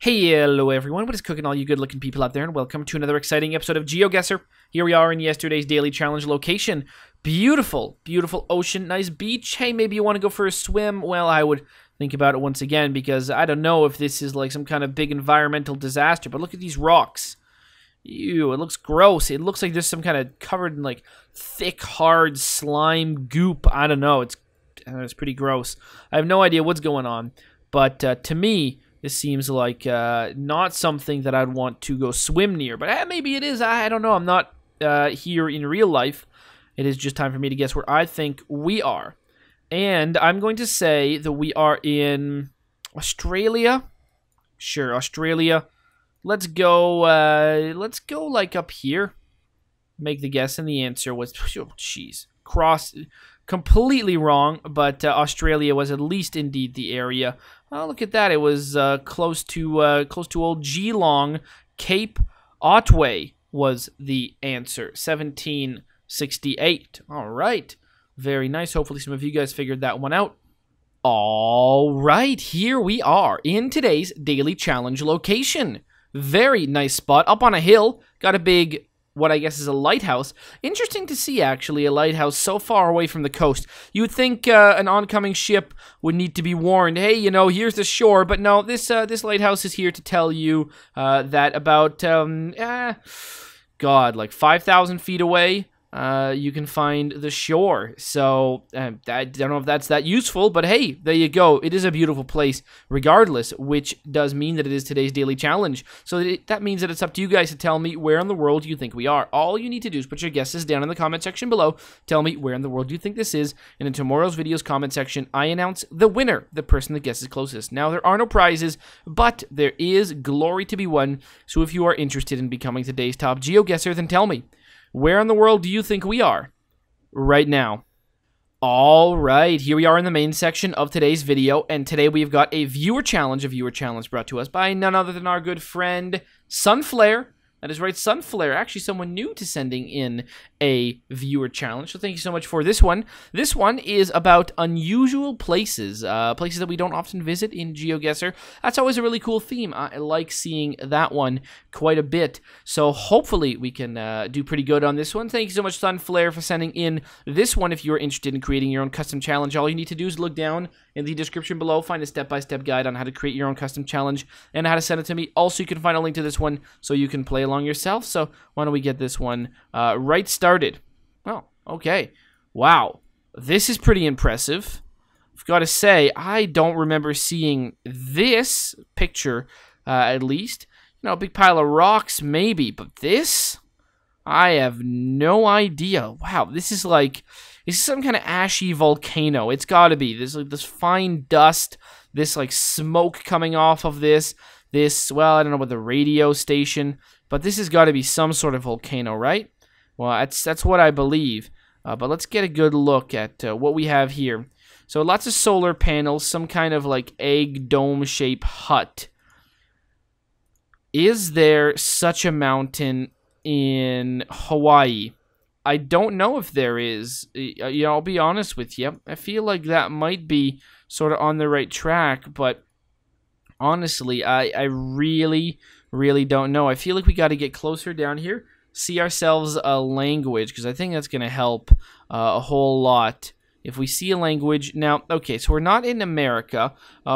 Hello everyone, what is cooking all you good looking people out there, and welcome to another exciting episode of GeoGuessr. Here we are in yesterday's daily challenge location. Beautiful, beautiful ocean, nice beach. Hey, maybe you want to go for a swim? Well, I would think about it once again because I don't know if this is like some kind of big environmental disaster, but look at these rocks. Ew, it looks gross. It looks like there's some kind of covered in like thick, hard slime goop. I don't know, it's pretty gross. I have no idea what's going on, but to me, this seems like not something that I'd want to go swim near, but maybe it is. I don't know. I'm not here in real life. It is just time for me to guess where I think we are. And I'm going to say that we are in Australia. Sure, Australia. Let's go like up here. Make the guess, and the answer was, oh, jeez, completely wrong, but Australia was at least indeed the area. Oh, look at that. It was close to old Geelong. Cape Otway was the answer. 1768. All right. Very nice. Hopefully some of you guys figured that one out. All right. Here we are in today's daily challenge location. Very nice spot. Up on a hill. Got a big, what I guess is a lighthouse. Interesting to see, actually, a lighthouse so far away from the coast. You would think an oncoming ship would need to be warned, hey, you know, here's the shore, but no, this lighthouse is here to tell you that about, God, like 5,000 feet away, you can find the shore. So, I don't know if that's that useful, but hey, there you go. It is a beautiful place, regardless, which does mean that it is today's daily challenge. So that means that it's up to you guys to tell me where in the world you think we are. All you need to do is put your guesses down in the comment section below. Tell me where in the world you think this is, and in tomorrow's video's comment section, I announce the winner, the person that guesses closest. Now, there are no prizes, but there is glory to be won. So if you are interested in becoming today's top GeoGuessr, then tell me, where in the world do you think we are right now? All right, here we are in the main section of today's video, and today we've got a viewer challenge brought to us by none other than our good friend Sunflare. That is right, Sunflare, actually someone new to sending in a viewer challenge, so thank you so much for this one. This one is about unusual places, places that we don't often visit in GeoGuessr. That's always a really cool theme. I like seeing that one quite a bit, so hopefully we can do pretty good on this one. Thank you so much, Sunflare, for sending in this one. If you're interested in creating your own custom challenge, all you need to do is look down in the description below, find a step-by-step guide on how to create your own custom challenge and how to send it to me. Also, you can find a link to this one so you can play along yourself. So why don't we get this one right started? Oh, okay. Wow. This is pretty impressive. I've got to say, I don't remember seeing this picture, at least. You know, a big pile of rocks, maybe. But this? I have no idea. Wow, this is like... This is some kind of ashy volcano. It's got to be. There's like this fine dust, this like smoke coming off of this, well, I don't know about the radio station, but this has got to be some sort of volcano, right? Well, that's what I believe. But let's get a good look at what we have here. So lots of solar panels, some kind of like egg dome-shaped hut. Is there such a mountain in Hawaii? I don't know if there is. You know, I'll be honest with you. I feel like that might be sort of on the right track, but honestly, I really, really don't know. I feel like we got to get closer down here, see ourselves a language, because I think that's going to help a whole lot. If we see a language... Now, okay, so we're not in America.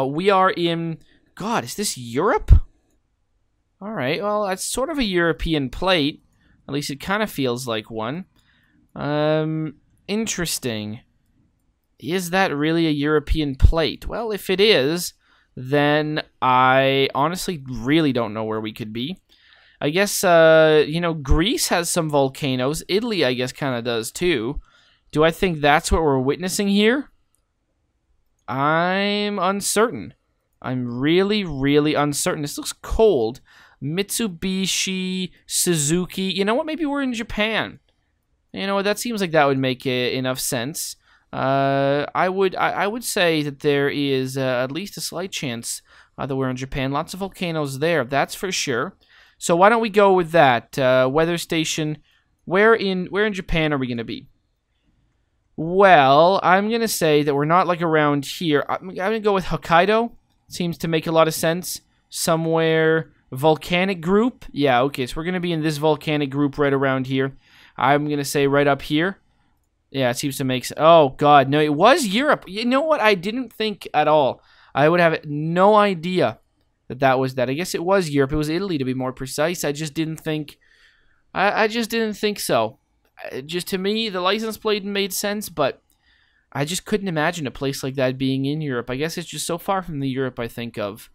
We are in... God, is this Europe? All right, well, that's sort of a European plate. At least it kind of feels like one. Interesting. Is that really a European plate? Well, if it is, then I honestly really don't know where we could be. I guess, you know, Greece has some volcanoes. Italy, I guess, kind of does too. Do I think that's what we're witnessing here? I'm uncertain. I'm really, really uncertain. This looks cold. Mitsubishi, Suzuki. You know what? Maybe we're in Japan. You know, that seems like that would make enough sense. I would say that there is at least a slight chance that we're in Japan. Lots of volcanoes there, that's for sure. So why don't we go with that? Weather station. Where in Japan are we going to be? Well, I'm going to say that we're not like around here. I'm going to go with Hokkaido. Seems to make a lot of sense. somewhere. Volcanic group. Yeah, okay, so we're going to be in this volcanic group right around here. I'm going to say right up here. Yeah, it seems to make sense. Oh, God, no, it was Europe. You know what? I didn't think at all. I would have no idea that was that. I guess it was Europe. It was Italy, to be more precise. I just didn't think... I just didn't think so. Just to me, the license plate made sense, but I just couldn't imagine a place like that being in Europe. I guess it's just so far from the Europe I think of.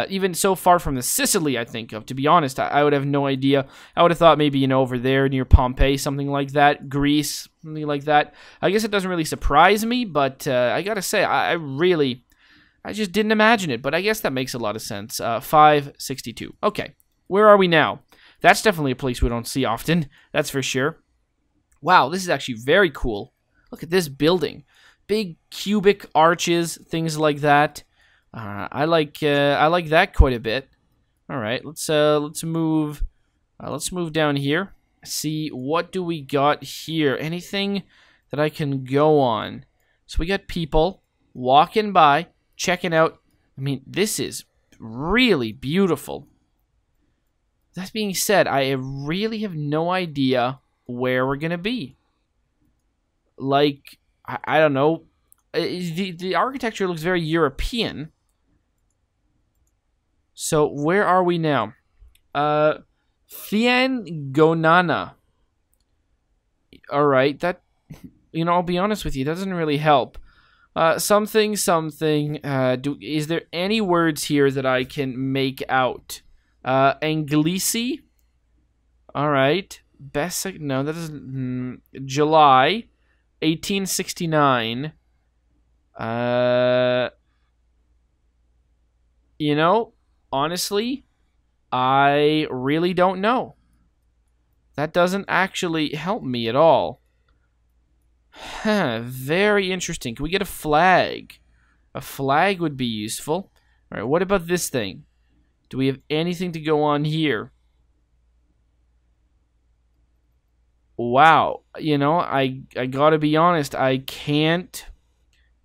Even so far from the Sicily I think of. To be honest, I would have no idea. I would have thought maybe, over there near Pompeii, something like that. Greece, something like that. I guess it doesn't really surprise me, but I gotta say, I just didn't imagine it. But I guess that makes a lot of sense. 562. Okay, where are we now? That's definitely a place we don't see often. That's for sure. Wow, this is actually very cool. Look at this building. Big cubic arches, things like that. I like that quite a bit. All right, let's move down here. See, what do we got here? Anything that I can go on? So we got people walking by, checking out. I mean, this is really beautiful. That being said, I really have no idea where we're gonna be. Like, I don't know. The architecture looks very European. So where are we now? Fiangonana. All right, that, I'll be honest with you, that doesn't really help. Something. Is there any words here that I can make out? Anglisi. All right. No, that isn't. July 1869. Honestly, I really don't know. That doesn't actually help me at all. Very interesting. Can we get a flag? A flag would be useful. All right, what about this thing? Do we have anything to go on here? Wow. I gotta be honest. I can't.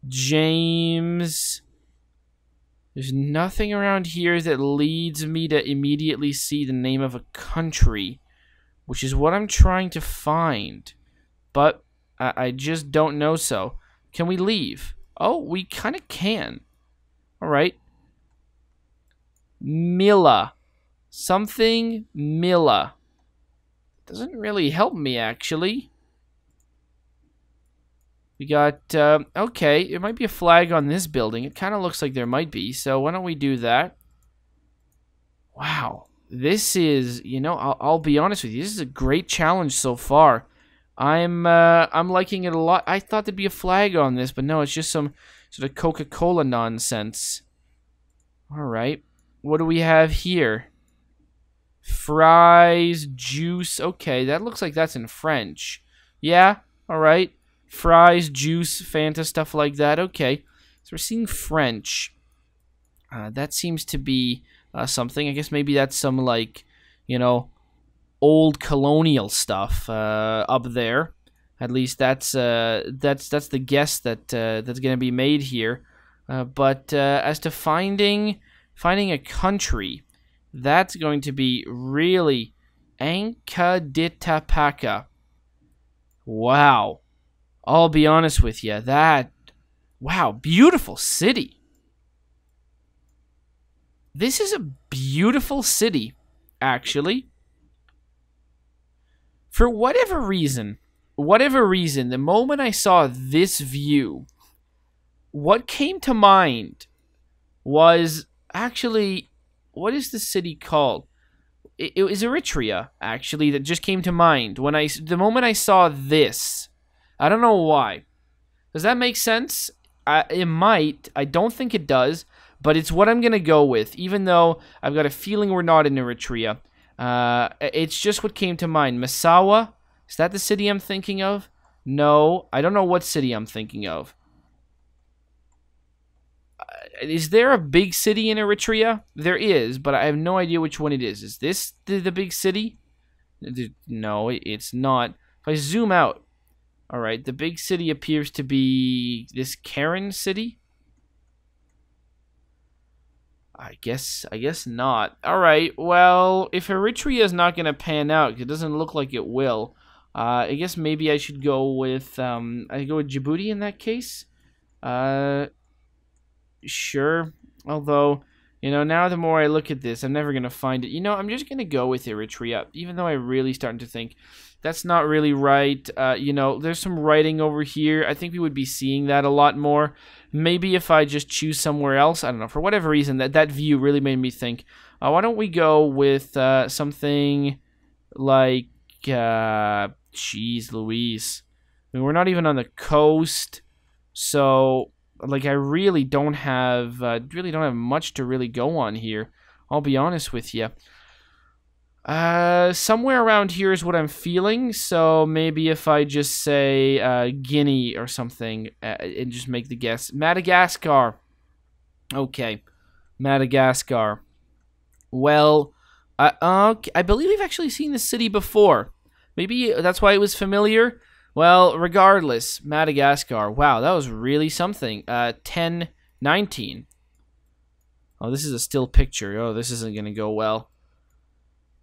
James. There's nothing around here that leads me to immediately see the name of a country, which is what I'm trying to find. But I just don't know so. Can we leave? Oh, we kind of can. All right. Mila. Something Mila. Doesn't really help me, actually. We got, okay, there might be a flag on this building. It kind of looks like there might be, so why don't we do that? Wow. This is, I'll be honest with you, this is a great challenge so far. I'm liking it a lot. I thought there'd be a flag on this, but no, it's just some sort of Coca-Cola nonsense. All right. What do we have here? Fries, juice. Okay, that looks like that's in French. Yeah, all right. Fries, juice, Fanta, stuff like that. Okay, so we're seeing French. That seems to be something. I guess maybe that's some, like, old colonial stuff up there. At least that's the guess that's gonna be made here. But as to finding a country, that's going to be really Ankaditapaka. Wow. I'll be honest with you. Wow, beautiful city. This is a beautiful city, actually. For whatever reason, the moment I saw this view, what came to mind was actually, what is the city called? It was Eritrea, actually, that just came to mind when the moment I saw this. I don't know why. Does that make sense? It might. I don't think it does, but it's what I'm going to go with, even though I've got a feeling we're not in Eritrea. It's just what came to mind. Massawa? Is that the city I'm thinking of? No, I don't know what city I'm thinking of. Is there a big city in Eritrea? There is, but I have no idea which one it is. Is this the big city? No, it's not. If I zoom out, all right, the big city appears to be this Karen city. I guess not. All right. Well, if Eritrea is not gonna pan out, it doesn't look like it will. I guess maybe I should go with I go with Djibouti in that case. Uh, sure. Although, now the more I look at this, I'm never gonna find it. I'm just gonna go with Eritrea, even though I'm really starting to think that's not really right. There's some writing over here. I think we would be seeing that a lot more. Maybe if I just choose somewhere else, I don't know, for whatever reason, that view really made me think, why don't we go with something like, jeez Louise. I mean, we're not even on the coast, so, like, I really don't have much to really go on here. I'll be honest with you. Somewhere around here is what I'm feeling, so maybe if I just say Guinea or something and just make the guess. Madagascar. Okay, Madagascar. Well, I believe we've actually seen this city before. Maybe that's why it was familiar. Well, regardless, Madagascar. Wow, that was really something. 1019. Oh, this is a still picture. Oh, this isn't going to go well.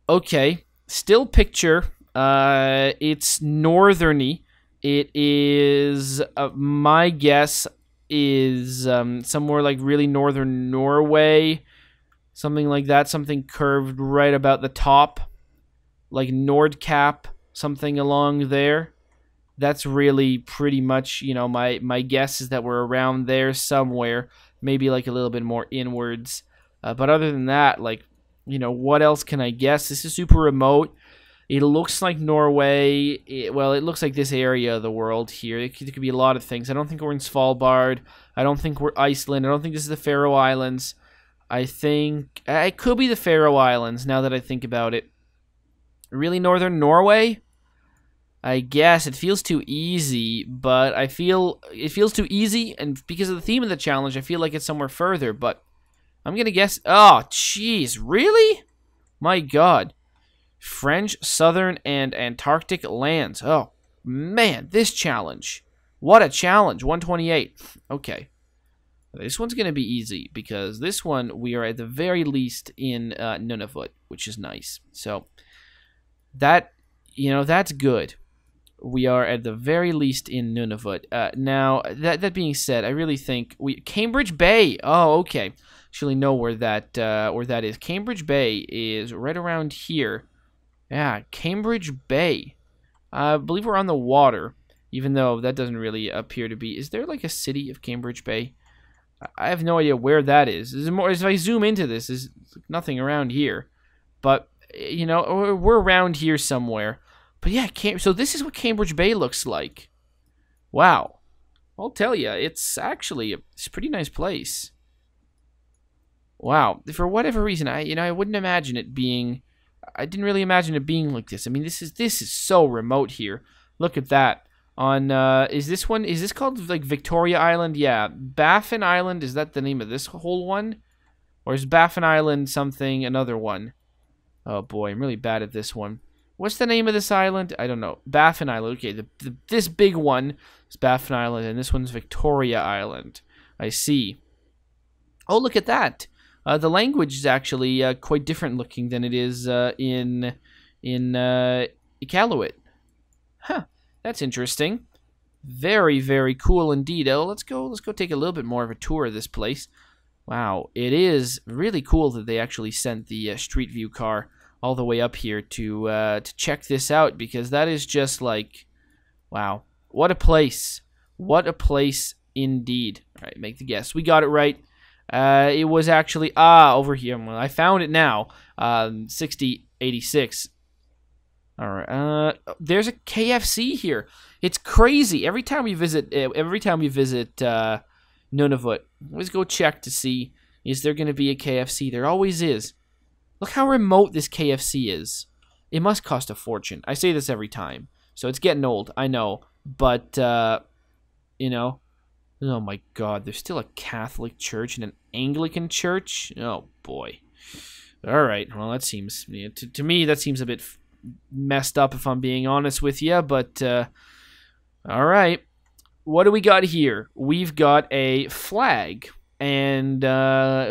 Okay, still picture. It's northerny. It is, my guess is somewhere like really northern Norway. Something like that. Something curved right about the top. Like Nordkap. Something along there. That's really pretty much, my guess is that we're around there somewhere. Maybe like a little bit more inwards. But other than that, like, what else can I guess? This is super remote. It looks like Norway. It looks like this area of the world here. It could be a lot of things. I don't think we're in Svalbard. I don't think we're Iceland. I don't think this is the Faroe Islands. I think it could be the Faroe Islands now that I think about it. Really northern Norway? I guess it feels too easy, but I feel it feels too easy, and because of the theme of the challenge, I feel like it's somewhere further, but I'm gonna guess. Oh, jeez, really? My God. French, Southern, and Antarctic lands. Oh, man, this challenge. What a challenge. 128. Okay. This one's gonna be easy, because this one, we are at the very least in Nunavut, which is nice. So, that's good. We are at the very least in Nunavut. Now, that being said, I really think Cambridge Bay. Oh, okay. Actually know where that is. Cambridge Bay is right around here. Yeah, Cambridge Bay. I believe we're on the water, even though that doesn't really appear to be. Is there like a city of Cambridge Bay? I have no idea where that is. If I zoom into this, there's nothing around here. But, we're around here somewhere. But yeah, so this is what Cambridge Bay looks like. Wow. I'll tell you, it's actually a pretty nice place. Wow. For whatever reason, I wouldn't imagine it being. I didn't really imagine it being like this. I mean, this is so remote here. Look at that. On is this called like Victoria Island? Yeah, Baffin Island. Is that the name of this whole one, or is Baffin Island another one? Oh boy, I'm really bad at this one. What's the name of this island? I don't know. Baffin Island. Okay, this big one is Baffin Island, and this one's Victoria Island. I see. Oh, look at that. The language is actually quite different looking than it is in Iqaluit. Huh. That's interesting. Very, very cool indeed. Oh, let's go take a little bit more of a tour of this place. Wow, it is really cool that they actually sent the Street View car all the way up here to check this out, because that is just like, wow, what a place. What a place indeed. All right, make the guess. We got it right. It was actually, over here. Well, I found it now. 6086. All right. There's a KFC here. It's crazy. Every time we visit Nunavut, always go check to see, is there going to be a KFC? There always is. Look how remote this KFC is. It must cost a fortune. I say this every time, so it's getting old, I know. But, oh my God, there's still a Catholic church and an Anglican church? Oh, boy. All right, well, that seems, to me, that seems a bit messed up, if I'm being honest with you, but, all right. What do we got here? We've got a flag. and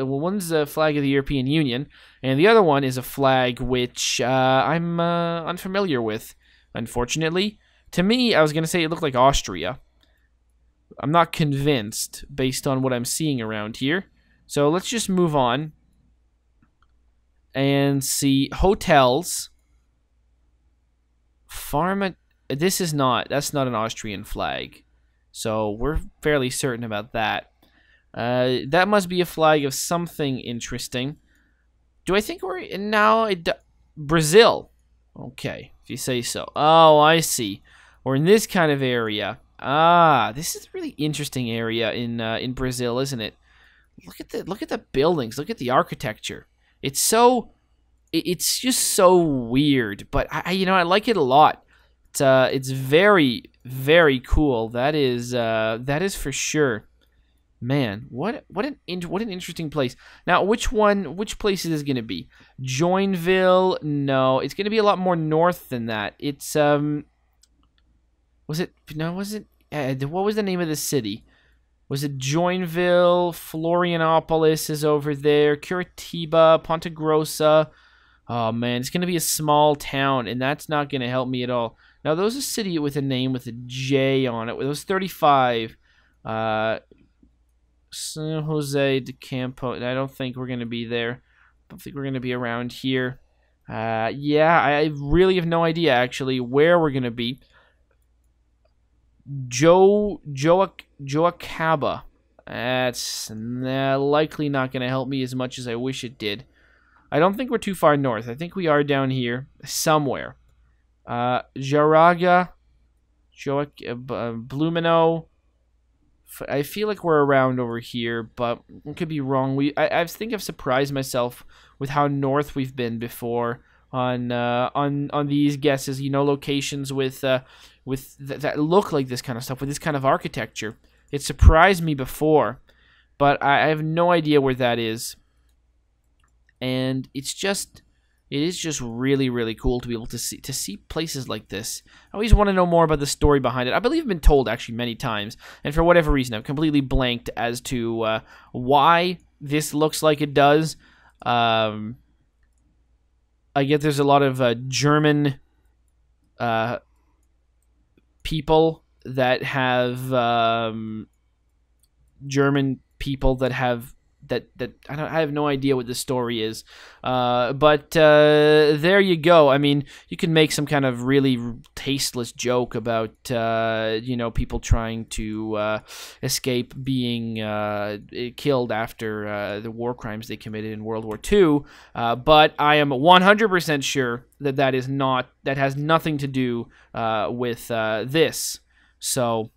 one's a flag of the European Union, and the other one is a flag which I'm unfamiliar with, unfortunately. To me, I was going to say it looked like Austria. I'm not convinced based on what I'm seeing around here. So let's just move on and see hotels. That's not an Austrian flag. So we're fairly certain about that. That must be a flag of something interesting. Do I think we're now Brazil? Okay, if you say so. Oh, I see. We're in this kind of area. Ah, this is a really interesting area in Brazil, isn't it? Look at the buildings. Look at the architecture. It's just so weird, but I like it a lot. It's very, very cool. That is for sure. Man, what an interesting place. Now, which place is this going to be? Joinville? No, it's going to be a lot more north than that. It's what was the name of the city? Was it Joinville? Florianopolis is over there. Curitiba, Ponta Grossa. Oh man, it's going to be a small town, and that's not going to help me at all. Now, there's a city with a name with a J on it. It was 35. San Jose de Campo. I don't think we're going to be there. I don't think we're going to be around here. Yeah, I really have no idea, actually, where we're going to be. Joacaba. That's likely not going to help me as much as I wish it did. I don't think we're too far north. I think we are down here somewhere. Jaraga, Blumino. I feel like we're around over here, but I could be wrong. I think I've surprised myself with how north we've been before on these guesses. Locations with that look like this kind of stuff, with this kind of architecture. It surprised me before, but I have no idea where that is. And it is just really, really cool to be able to see places like this. I always want to know more about the story behind it. I believe I've been told actually many times, and for whatever reason, I've completely blanked as to why this looks like it does. I get there's a lot of German people that have that I have no idea what the story is, but there you go. I mean, you can make some kind of really tasteless joke about people trying to escape being killed after the war crimes they committed in World War II, but I am 100% sure that has nothing to do with this. So.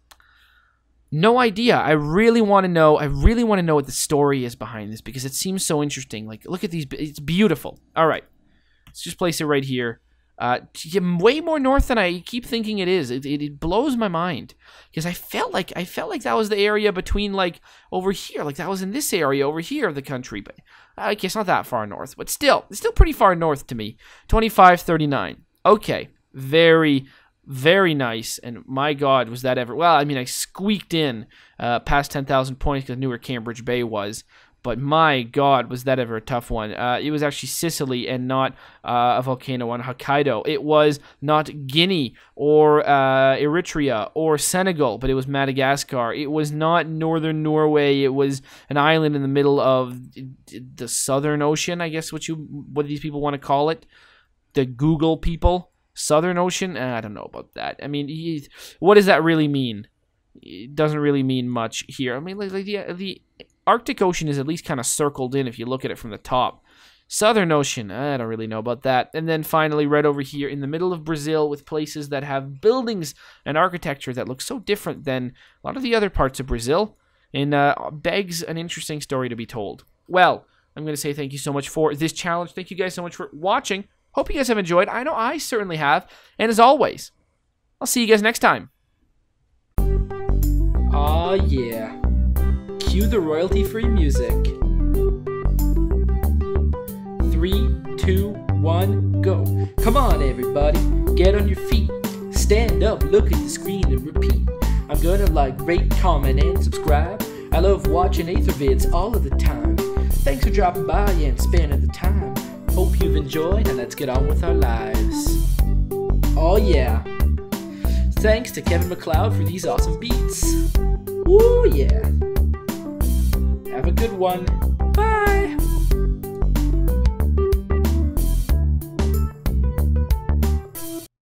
No idea. I really want to know. What the story is behind this, because it seems so interesting. Like, look at these. It's beautiful. All right, let's just place it right here. Way more north than I keep thinking it is. It blows my mind, because I felt like that was the area between, like, over here, like that was in this area over here of the country. But okay, it's not that far north, but still, it's still pretty far north to me. 2539. Okay, very. Very nice, and my God, was that ever... Well, I mean, I squeaked in past 10,000 points because I knew where Cambridge Bay was, but my God, was that ever a tough one. It was actually Sicily and not a volcano on Hokkaido. It was not Guinea or Eritrea or Senegal, but it was Madagascar. It was not northern Norway. It was an island in the middle of the Southern Ocean, I guess what these people want to call it. The Google people. Southern Ocean? I don't know about that. I mean, what does that really mean? It doesn't really mean much here. I mean, like the Arctic Ocean is at least kind of circled in if you look at it from the top. Southern Ocean, I don't really know about that. And then finally, right over here in the middle of Brazil, with places that have buildings and architecture that look so different than a lot of the other parts of Brazil, and begs an interesting story to be told. Well, I'm going to say thank you so much for this challenge. Thank you guys so much for watching. Hope you guys have enjoyed. I know I certainly have. And as always, I'll see you guys next time. Aw, yeah. Cue the royalty-free music. 3, 2, 1, go. Come on, everybody. Get on your feet. Stand up, look at the screen, and repeat. I'm gonna like, rate, comment, and subscribe. I love watching Ather vids all of the time. Thanks for dropping by and spending the time. Hope you've enjoyed, and let's get on with our lives. Oh yeah. Thanks to Kevin MacLeod for these awesome beats. Woo yeah. Have a good one.